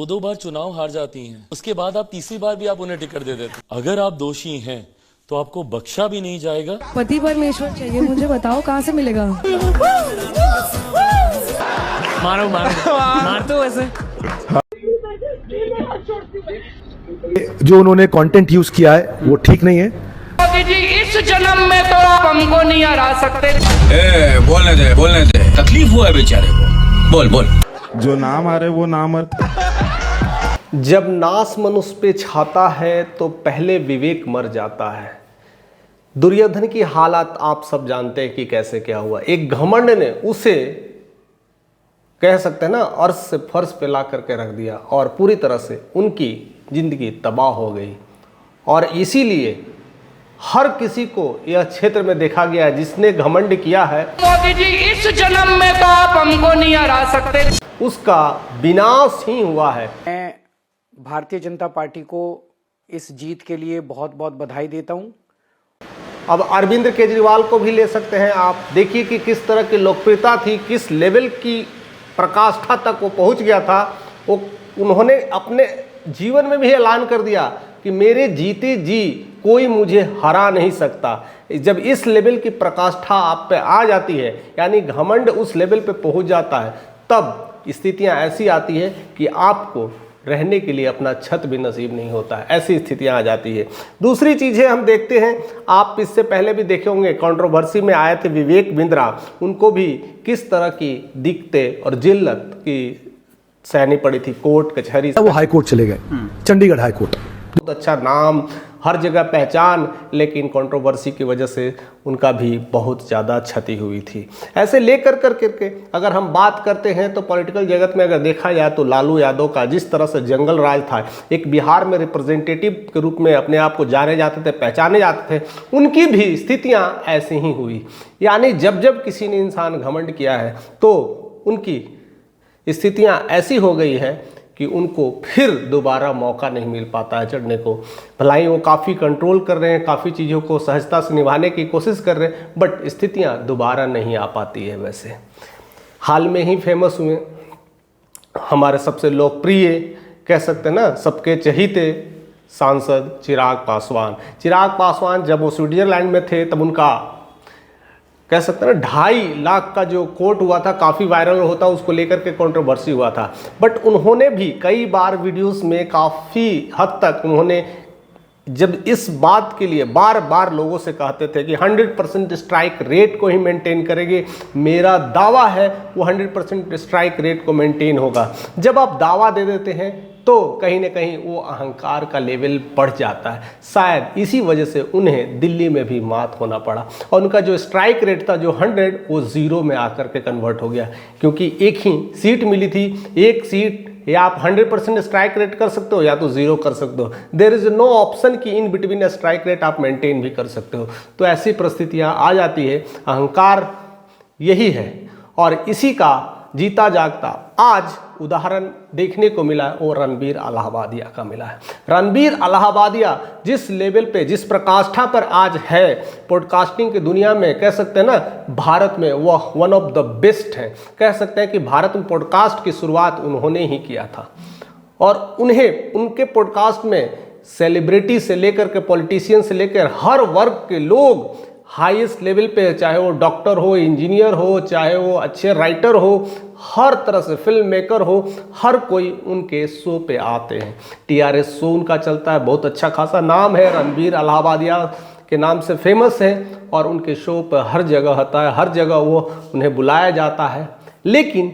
दो बार चुनाव हार जाती हैं, उसके बाद आप तीसरी बार भी आप उन्हें टिकट दे देते। अगर आप दोषी हैं तो आपको बख्शा भी नहीं जाएगा। पति परमेश्वर चाहिए मुझे, बताओ कहाँ से मिलेगा? मारो मार तो वैसे जो उन्होंने कंटेंट यूज किया है वो ठीक नहीं है। मोदी जी इस जन्म में तो आप हमको नहीं हरा सकते। बोलने दे तकलीफ हुआ है बेचारे को। बोल जो ना मारे वो ना मरते। जब नास मनुष्य पे छाता है तो पहले विवेक मर जाता है। दुर्योधन की हालत आप सब जानते हैं कि कैसे क्या हुआ। एक घमंड ने उसे कह सकते हैं ना अर्श से फर्श पे ला करके रख दिया और पूरी तरह से उनकी जिंदगी तबाह हो गई। और इसीलिए हर किसी को यह क्षेत्र में देखा गया है जिसने घमंड किया है, मोदी जी इस जन्म में तो आप हमको नहीं हरा सकते, उसका विनाश ही हुआ है। मैं भारतीय जनता पार्टी को इस जीत के लिए बहुत बहुत बधाई देता हूं। अब अरविंद केजरीवाल को भी ले सकते हैं आप। देखिए कि किस तरह की लोकप्रियता थी, किस लेवल की प्रकाष्ठा तक वो पहुंच गया था। वो उन्होंने अपने जीवन में भी ऐलान कर दिया कि मेरे जीते जी कोई मुझे हरा नहीं सकता। जब इस लेवल की प्रकाष्ठा आप पे आ जाती है, यानी घमंड उस लेवल पे पहुंच जाता है, तब स्थितियां ऐसी आती है कि आपको रहने के लिए अपना छत भी नसीब नहीं होता है। ऐसी स्थितियां आ जाती है। दूसरी चीज़ें हम देखते हैं, आप इससे पहले भी देखे होंगे, कंट्रोवर्सी में आए थे विवेक बिंद्रा। उनको भी किस तरह की दिक्कतें और जिल्लत की सहनी पड़ी थी कोर्ट कचहरी। वो हाई कोर्ट चले गए, चंडीगढ़ हाई कोर्ट। बहुत अच्छा नाम, हर जगह पहचान, लेकिन कंट्रोवर्सी की वजह से उनका भी बहुत ज़्यादा क्षति हुई थी। ऐसे लेकर करके अगर हम बात करते हैं तो पॉलिटिकल जगत में अगर देखा जाए तो लालू यादव का जिस तरह से जंगल राज था, एक बिहार में रिप्रेजेंटेटिव के रूप में अपने आप को जाने जाते थे, पहचाने जाते थे, उनकी भी स्थितियाँ ऐसी ही हुई। यानी जब जब किसी ने इंसान घमंड किया है तो उनकी स्थितियाँ ऐसी हो गई है कि उनको फिर दोबारा मौका नहीं मिल पाता है चढ़ने को। भलाई वो काफ़ी कंट्रोल कर रहे हैं, काफ़ी चीज़ों को सहजता से निभाने की कोशिश कर रहे हैं, बट स्थितियां दोबारा नहीं आ पाती है। वैसे हाल में ही फेमस हुए हमारे सबसे लोकप्रिय, कह सकते हैं ना, सबके चहीते सांसद चिराग पासवान। चिराग पासवान जब वो स्विट्जरलैंड में थे तब उनका, कह सकते हैं ना, 2.5 लाख का जो कोर्ट हुआ था, काफ़ी वायरल होता, उसको लेकर के कंट्रोवर्सी हुआ था। बट उन्होंने भी कई बार वीडियोस में काफ़ी हद तक उन्होंने जब इस बात के लिए बार बार लोगों से कहते थे कि 100% स्ट्राइक रेट को ही मेंटेन करेंगे, मेरा दावा है वो 100% स्ट्राइक रेट को मेंटेन होगा। जब आप दावा दे देते हैं तो कहीं ना कहीं वो अहंकार का लेवल बढ़ जाता है। शायद इसी वजह से उन्हें दिल्ली में भी मात होना पड़ा और उनका जो स्ट्राइक रेट था जो 100, वो 0 में आकर के कन्वर्ट हो गया, क्योंकि एक ही सीट मिली थी। एक सीट या आप 100% स्ट्राइक रेट कर सकते हो या तो 0 कर सकते हो। देयर इज नो ऑप्शन कि इन बिटवीन स्ट्राइक रेट आप मेंटेन भी कर सकते हो। तो ऐसी परिस्थितियाँ आ जाती है। अहंकार यही है और इसी का जीता जागता आज उदाहरण देखने को मिला है वो रणबीर इलाहाबादिया का मिला है। रणबीर इलाहाबादिया जिस लेवल पे, जिस प्रकाष्ठा पर आज है पॉडकास्टिंग की दुनिया में, कह सकते हैं ना, भारत में वह वन ऑफ द बेस्ट है। कह सकते हैं कि भारत में पॉडकास्ट की शुरुआत उन्होंने ही किया था और उन्हें, उनके पॉडकास्ट में सेलिब्रिटी से लेकर के पॉलिटिशियन से लेकर हर वर्ग के लोग हाईएस्ट लेवल पे, चाहे वो डॉक्टर हो, इंजीनियर हो, चाहे वो अच्छे राइटर हो, हर तरह से फिल्म मेकर हो, हर कोई उनके शो पे आते हैं। TRS शो उनका चलता है, बहुत अच्छा खासा नाम है, रणबीर इलाहाबादिया के नाम से फेमस है और उनके शो पर हर जगह होता है, हर जगह वो उन्हें बुलाया जाता है। लेकिन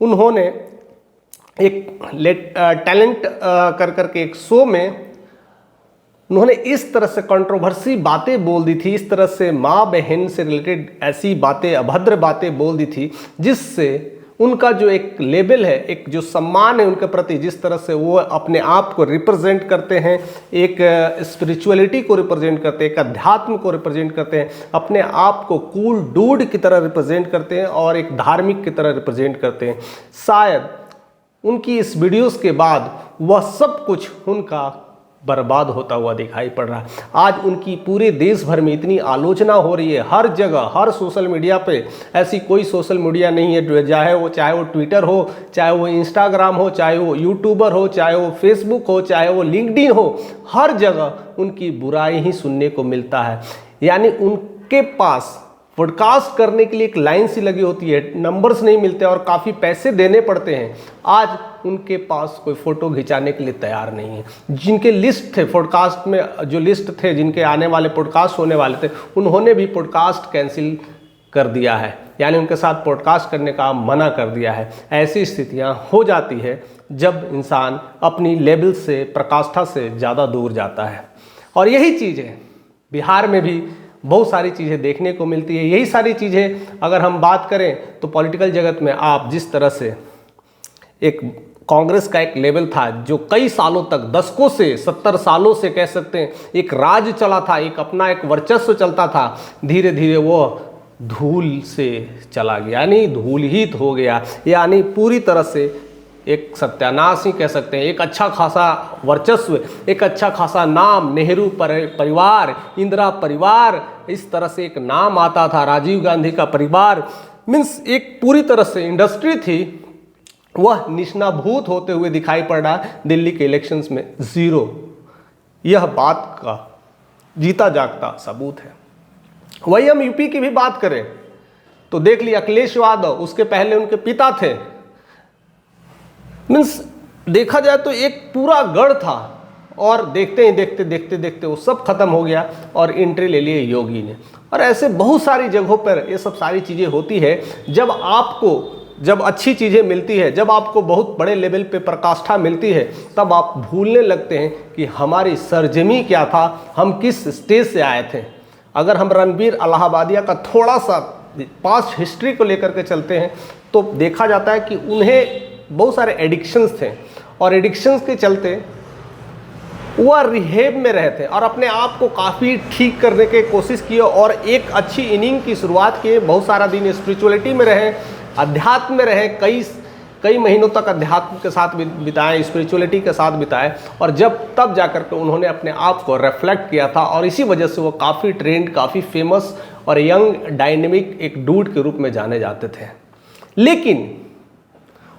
उन्होंने एक टैलेंट कर करके एक शो में उन्होंने इस तरह से कंट्रोवर्सी बातें बोल दी थी, इस तरह से माँ बहन से रिलेटेड ऐसी बातें, अभद्र बातें बोल दी थी, जिससे उनका जो एक लेवल है, एक जो सम्मान है उनके प्रति, जिस तरह से वो अपने आप को रिप्रेजेंट करते हैं, एक स्पिरिचुअलिटी को रिप्रेजेंट करते हैं, एक अध्यात्म को रिप्रेजेंट करते हैं, अपने आप को कूल डूड की तरह रिप्रेजेंट करते हैं और एक धार्मिक की तरह रिप्रेजेंट करते हैं। शायद उनकी इस वीडियोस के बाद वह सब कुछ उनका बर्बाद होता हुआ दिखाई पड़ रहा है। आज उनकी पूरे देश भर में इतनी आलोचना हो रही है, हर जगह, हर सोशल मीडिया पे। ऐसी कोई सोशल मीडिया नहीं है, चाहे वो ट्विटर हो, चाहे वो इंस्टाग्राम हो, चाहे वो यूट्यूबर हो, चाहे वो फेसबुक हो, चाहे वो लिंक्डइन हो, हर जगह उनकी बुराई ही सुनने को मिलता है। यानी उनके पास पॉडकास्ट करने के लिए एक लाइन सी लगी होती है, नंबर्स नहीं मिलते और काफ़ी पैसे देने पड़ते हैं। आज उनके पास कोई फ़ोटो खिंचाने के लिए तैयार नहीं है। जिनके लिस्ट थे पॉडकास्ट में, जो लिस्ट थे जिनके आने वाले पॉडकास्ट होने वाले थे, उन्होंने भी पॉडकास्ट कैंसिल कर दिया है, यानी उनके साथ पॉडकास्ट करने का मना कर दिया है। ऐसी स्थितियां हो जाती है जब इंसान अपनी लेवल से, प्रकाष्ठा से ज़्यादा दूर जाता है। और यही चीज़ है बिहार में भी बहुत सारी चीज़ें देखने को मिलती है। यही सारी चीज़ें अगर हम बात करें तो पॉलिटिकल जगत में आप जिस तरह से एक कांग्रेस का एक लेवल था जो कई सालों तक, दशकों से, 70 सालों से कह सकते हैं एक राज चला था, एक अपना एक वर्चस्व चलता था, धीरे धीरे वो धूल से चला गया, यानी धूलहीत हो गया, यानी पूरी तरह से एक सत्यानाश ही कह सकते हैं। एक अच्छा खासा वर्चस्व, एक अच्छा खासा नाम, नेहरू परिवार, इंदिरा परिवार, इस तरह से एक नाम आता था, राजीव गांधी का परिवार, मीन्स एक पूरी तरह से इंडस्ट्री थी, वह निष्णाभूत होते हुए दिखाई पड़ रहा है दिल्ली के इलेक्शंस में। ज़ीरो। यह बात का जीता जागता सबूत है। वही हम यूपी की भी बात करें तो देख लिया अखिलेश यादव, उसके पहले उनके पिता थे। मीन्स देखा जाए तो एक पूरा गढ़ था और देखते ही देखते देखते देखते वो सब खत्म हो गया और एंट्री ले लिए योगी ने। और ऐसे बहुत सारी जगहों पर ये सब सारी चीज़ें होती है। जब अच्छी चीज़ें मिलती है, जब आपको बहुत बड़े लेवल पे प्रकाष्ठा मिलती है, तब आप भूलने लगते हैं कि हमारी सरजमी क्या था, हम किस स्टेज से आए थे। अगर हम रणबीर इलाहाबादिया का थोड़ा सा पास्ट हिस्ट्री को लेकर के चलते हैं तो देखा जाता है कि उन्हें बहुत सारे एडिक्शंस थे और एडिक्शंस के चलते वह रिहेब में रहे थे और अपने आप को काफ़ी ठीक करने की कोशिश की और एक अच्छी इनिंग की शुरुआत की। बहुत सारा दिन स्पिरिचुअलिटी में रहे, अध्यात्म में रहे, कई महीनों तक अध्यात्म के साथ बिताए, स्पिरिचुअलिटी के साथ बिताए और तब जाकर के उन्होंने अपने आप को रिफ्लेक्ट किया था और इसी वजह से वो काफ़ी ट्रेंड, काफ़ी फेमस और यंग डायनेमिक एक डूड के रूप में जाने जाते थे। लेकिन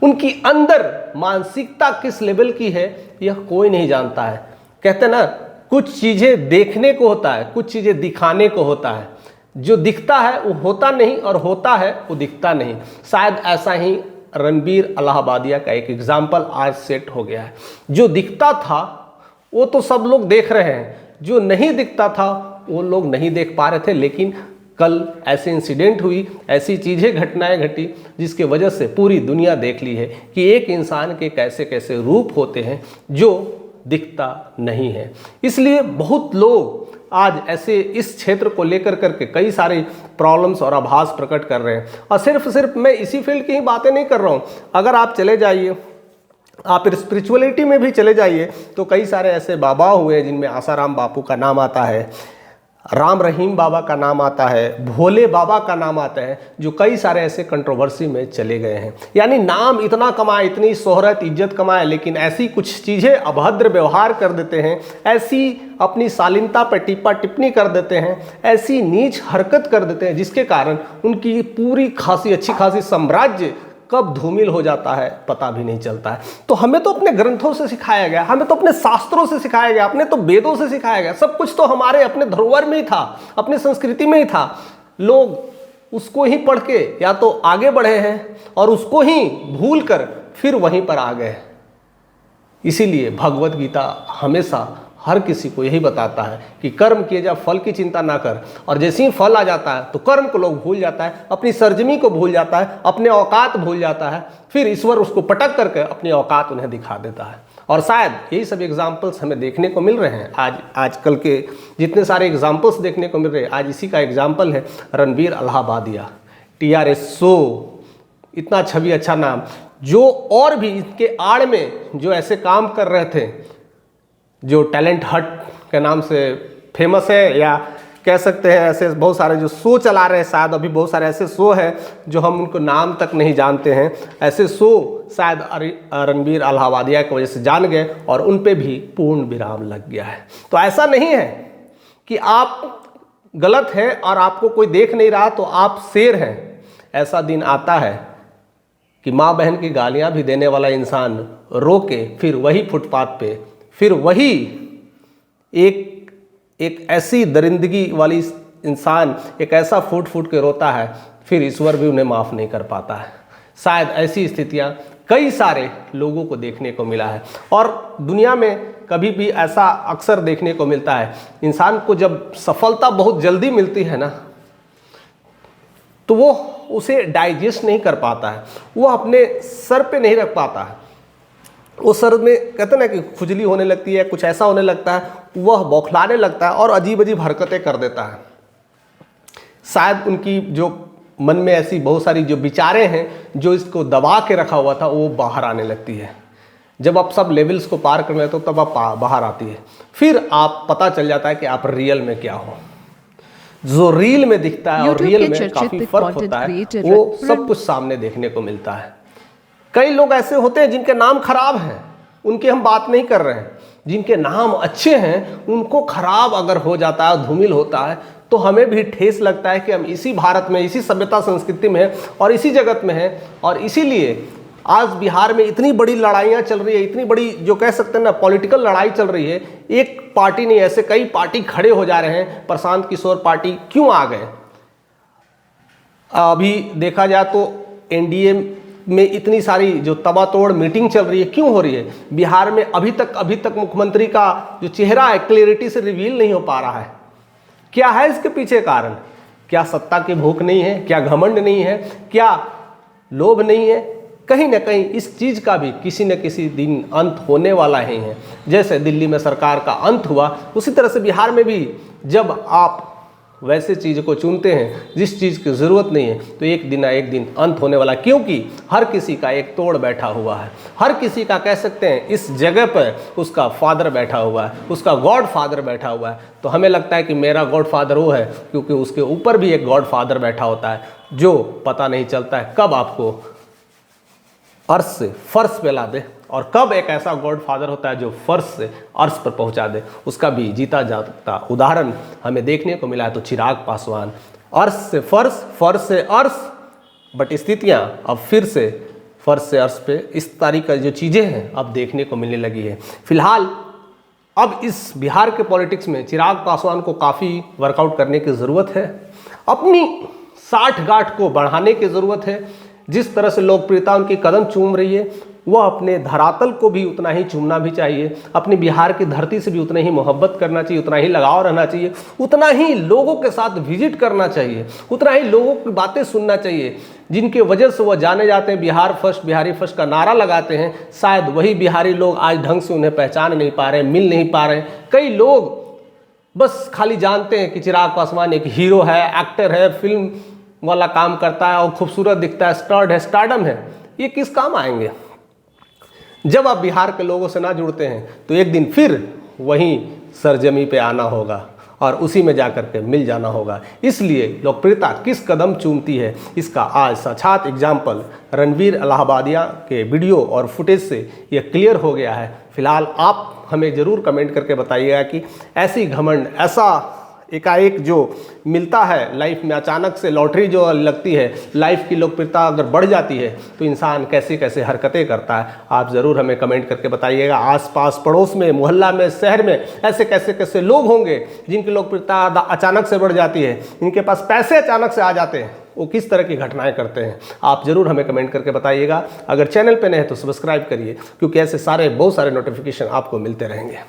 उनकी अंदर मानसिकता किस लेवल की है यह कोई नहीं जानता है। कहते ना, कुछ चीज़ें देखने को होता है, कुछ चीज़ें दिखाने को होता है। जो दिखता है वो होता नहीं और होता है वो दिखता नहीं। शायद ऐसा ही रणबीर इलाहाबादिया का एक एग्जाम्पल आज सेट हो गया है। जो दिखता था वो तो सब लोग देख रहे हैं, जो नहीं दिखता था वो लोग नहीं देख पा रहे थे। लेकिन कल ऐसे इंसिडेंट हुई, ऐसी चीज़ें, घटनाएं घटी जिसके वजह से पूरी दुनिया देख ली है कि एक इंसान के कैसे कैसे रूप होते हैं जो दिखता नहीं है। इसलिए बहुत लोग आज ऐसे इस क्षेत्र को लेकर करके कई सारे प्रॉब्लम्स और आभास प्रकट कर रहे हैं। और सिर्फ मैं इसी फील्ड की ही बातें नहीं कर रहा हूँ। अगर आप चले जाइए, आप स्पिरिचुअलिटी में भी चले जाइए तो कई सारे ऐसे बाबा हुए जिनमें आसाराम बापू का नाम आता है, राम रहीम बाबा का नाम आता है, भोले बाबा का नाम आता है, जो कई सारे ऐसे कंट्रोवर्सी में चले गए हैं। यानी नाम इतना कमाए, इतनी शोहरत, इज्जत कमाए, लेकिन ऐसी कुछ चीज़ें अभद्र व्यवहार कर देते हैं, ऐसी अपनी शालीनता पर टिप्पा टिप्पणी कर देते हैं, ऐसी नीच हरकत कर देते हैं जिसके कारण उनकी पूरी अच्छी खासी साम्राज्य कब धूमिल हो जाता है पता भी नहीं चलता है। तो हमें तो अपने ग्रंथों से सिखाया गया, हमें तो अपने शास्त्रों से सिखाया गया, अपने तो वेदों से सिखाया गया, सब कुछ तो हमारे अपने धरोहर में ही था, अपनी संस्कृति में ही था। लोग उसको ही पढ़ के या तो आगे बढ़े हैं और उसको ही भूल कर फिर वहीं पर आ गए। इसीलिए भगवत गीता हमेशा हर किसी को यही बताता है कि कर्म किए जा, फल की चिंता ना कर। और जैसे ही फल आ जाता है तो कर्म को लोग भूल जाता है, अपनी सरजमी को भूल जाता है, अपने औकात भूल जाता है, फिर ईश्वर उसको पटक करके अपनी औकात उन्हें दिखा देता है। और शायद यही सब एग्जाम्पल्स हमें देखने को मिल रहे हैं। आजकल के जितने सारे एग्जाम्पल्स देखने को मिल रहे हैं, आज इसी का एग्जाम्पल है रणबीर इलाहाबादिया, TRS शो, इतना छवि अच्छा नाम, जो और भी इसके आड़ में जो ऐसे काम कर रहे थे, जो टैलेंट हट के नाम से फेमस है या कह सकते हैं ऐसे बहुत सारे जो शो चला रहे हैं, शायद अभी बहुत सारे ऐसे शो हैं जो हम उनको नाम तक नहीं जानते हैं, ऐसे शो शायद रणबीर अलाहाबादिया की वजह से जान गए और उन पे भी पूर्ण विराम लग गया है। तो ऐसा नहीं है कि आप गलत हैं और आपको कोई देख नहीं रहा तो आप शेर हैं। ऐसा दिन आता है कि माँ बहन की गालियाँ भी देने वाला इंसान रो के फिर वही फुटपाथ पे, फिर वही एक ऐसी दरिंदगी वाली इंसान एक ऐसा फूट फूट के रोता है, फिर ईश्वर भी उन्हें माफ़ नहीं कर पाता है। शायद ऐसी स्थितियां कई सारे लोगों को देखने को मिला है और दुनिया में कभी भी ऐसा अक्सर देखने को मिलता है। इंसान को जब सफलता बहुत जल्दी मिलती है ना, तो वो उसे डाइजेस्ट नहीं कर पाता है, वो अपने सर पे नहीं रख पाता है। वो सर में कहते ना कि खुजली होने लगती है, कुछ ऐसा होने लगता है, वह बौखलाने लगता है और अजीब अजीब हरकतें कर देता है। शायद उनकी जो मन में ऐसी बहुत सारी जो विचारें हैं जो इसको दबा के रखा हुआ था वो बाहर आने लगती है। जब आप सब लेवल्स को पार कर लेते हो तब आप बाहर आती है, फिर आप पता चल जाता है कि आप रियल में क्या हो। जो रील में दिखता है और रियल में काफी फर्क होता है, वो सब कुछ सामने देखने को मिलता है। कई लोग ऐसे होते हैं जिनके नाम खराब हैं, उनकी हम बात नहीं कर रहे हैं। जिनके नाम अच्छे हैं उनको खराब अगर हो जाता है, धूमिल होता है, तो हमें भी ठेस लगता है कि हम इसी भारत में, इसी सभ्यता संस्कृति में और इसी जगत में हैं। और इसीलिए आज बिहार में इतनी बड़ी लड़ाइयाँ चल रही है, इतनी बड़ी जो कह सकते हैं ना पॉलिटिकल लड़ाई चल रही है। एक पार्टी नहीं, ऐसे कई पार्टी खड़े हो जा रहे हैं। प्रशांत किशोर पार्टी क्यों आ गए? अभी देखा जाए तो एनडीए में इतनी सारी जो तबातोड़ मीटिंग चल रही है, क्यों हो रही है? बिहार में अभी तक मुख्यमंत्री का जो चेहरा है क्लियरिटी से रिवील नहीं हो पा रहा है। क्या है इसके पीछे कारण? क्या सत्ता की भूख नहीं है? क्या घमंड नहीं है? क्या लोभ नहीं है? कहीं ना कहीं इस चीज़ का भी किसी न किसी दिन अंत होने वाला ही है। जैसे दिल्ली में सरकार का अंत हुआ, उसी तरह से बिहार में भी जब आप वैसे चीज़ को चुनते हैं जिस चीज़ की ज़रूरत नहीं है, तो एक दिन अंत होने वाला। क्योंकि हर किसी का एक तोड़ बैठा हुआ है, हर किसी का कह सकते हैं इस जगह पर उसका फादर बैठा हुआ है, उसका गॉड फादर बैठा हुआ है। तो हमें लगता है कि मेरा गॉड फादर वो है, क्योंकि उसके ऊपर भी एक गॉड फादर बैठा होता है जो पता नहीं चलता है कब आपको अर्श से फर्श पे ला दे और कब एक ऐसा गॉड फादर होता है जो फर्श से अर्श पर पहुंचा दे। उसका भी जीता जागता उदाहरण हमें देखने को मिला है। तो चिराग पासवान, अर्श से फर्श, फर्श से अर्श, बट स्थितियां अब फिर से फर्श से अर्श पे इस तारीख का जो चीज़ें हैं अब देखने को मिलने लगी है। फिलहाल अब इस बिहार के पॉलिटिक्स में चिराग पासवान को काफ़ी वर्कआउट करने की ज़रूरत है, अपनी साठगांठ को बढ़ाने की ज़रूरत है। जिस तरह से लोकप्रियता उनकी कदम चूम रही है, वह अपने धरातल को भी उतना ही चूमना भी चाहिए, अपनी बिहार की धरती से भी उतना ही मोहब्बत करना चाहिए, उतना ही लगाव रहना चाहिए, उतना ही लोगों के साथ विजिट करना चाहिए, उतना ही लोगों की बातें सुनना चाहिए जिनके वजह से वह जाने जाते हैं। बिहार फर्स्ट, बिहारी फर्स्ट का नारा लगाते हैं। शायद वही बिहारी लोग आज ढंग से उन्हें पहचान नहीं पा रहे, मिल नहीं पा रहे। कई लोग बस खाली जानते हैं कि चिराग पासवान एक हीरो है, एक्टर है, फिल्म वाला काम करता है और खूबसूरत दिखता है, स्टार्ड है, स्टारडम है। ये किस काम आएंगे? जब आप बिहार के लोगों से ना जुड़ते हैं तो एक दिन फिर वहीं सरजमी पे आना होगा और उसी में जाकर के मिल जाना होगा। इसलिए लोकप्रियता किस कदम चूमती है, इसका आज साक्षात एग्जाम्पल रणबीर अलाहाबादिया के वीडियो और फुटेज से ये क्लियर हो गया है। फिलहाल आप हमें ज़रूर कमेंट करके बताइएगा कि ऐसी घमंड, ऐसा एकाएक जो मिलता है लाइफ में, अचानक से लॉटरी जो लगती है, लाइफ की लोकप्रियता अगर बढ़ जाती है तो इंसान कैसे कैसे हरकतें करता है। आप ज़रूर हमें कमेंट करके बताइएगा। आसपास पड़ोस में, मोहल्ला में, शहर में ऐसे कैसे कैसे लोग होंगे जिनकी लोकप्रियता अचानक से बढ़ जाती है, इनके पास पैसे अचानक से आ जाते हैं, वो किस तरह की घटनाएं करते हैं। आप ज़रूर हमें कमेंट करके बताइएगा। अगर चैनल पे नए हैं तो सब्सक्राइब करिए, क्योंकि ऐसे सारे बहुत सारे नोटिफिकेशन आपको मिलते रहेंगे।